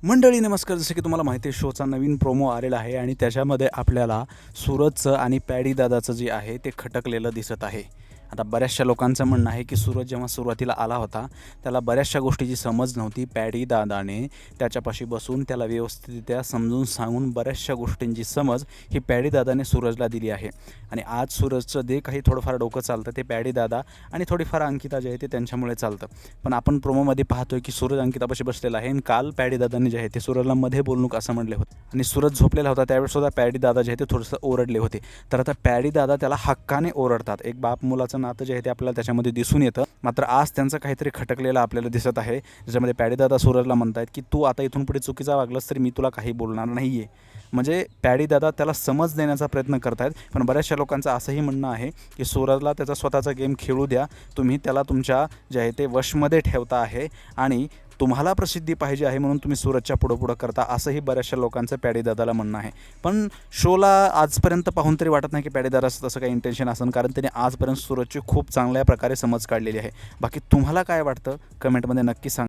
मंडळी नमस्कार. जसं की तुम्हाला माहिती आहे शोचा नवीन प्रोमो आलेला आहे आणि त्याच्यामध्ये आपल्याला सूरजचं आणि पॅडी दादाचं जे आहे ते खटकलेलं दिसत आहे. आता बऱ्याचशा लोकांचं म्हणणं आहे की सूरज जेव्हा सुरुवातीला आला होता त्याला बऱ्याचशा गोष्टीची समज नव्हती. पॅडी दादाने त्याच्यापाशी बसून त्याला व्यवस्थितरित्या समजून सांगून बऱ्याचशा गोष्टींची समज ही पॅडी दादाने सूरजला दिली आहे. आणि आज सूरजचं जे काही थोडंफार डोकं चालतं ते पॅडी दादा आणि थोडीफार अंकिता जे आहे ते त्यांच्यामुळे चालतं. पण आपण प्रोमोमध्ये पाहतोय की सूरज अंकितापाशी बसलेला आहे आणि काल पॅडी दादांनी जे आहे ते सूरजला मध्ये बोलू नका असं म्हणले होते आणि सूरज झोपलेला होता त्यावेळेस सुद्धा पॅडी दादा जे आहे ते थोडंसं ओरडले होते. तर आता पॅडी दादा त्याला हक्काने ओरडतात. एक बाप मुलाचं नातं जे आहे ते आपल्याला त्याच्यामध्ये दिसून येतं. मात्र आज त्यांचं काहीतरी खटकलेलं आपल्याला दिसत आहे, ज्याच्यामध्ये पॅडी दादा सूरजला म्हणतायत की तू आता इथून पुढे चुकीचा वागलास तरी मी तुला काही बोलणार नाही आहे. म्हणजे पॅडी दादा त्याला समज देण्याचा प्रयत्न करतायत. पण बऱ्याचशा लोकांचं असंही म्हणणं आहे की सूरजला त्याचा स्वतःचा गेम खेळू द्या, तुम्ही त्याला तुमच्या जे आहे ते वशमध्ये ठेवता आहे आणि तुम्हाला प्रसिद्धी पाहिजे आहे म्हणून तुम्ही सूरजच्या पुढं करता, असंही बऱ्याचशा लोकांचं पॅडी दादाला म्हणणं आहे. पण शोला आजपर्यंत पाहून तरी वाटत नाही की पॅडी दादाचं तसं काही इंटेन्शन असेल, कारण त्याने आजपर्यंत सूरजची खूप चांगल्या प्रकारे समज काढलेली आहे. बाकी तुम्हाला काय वाटतं कमेंटमध्ये नक्की सांगा.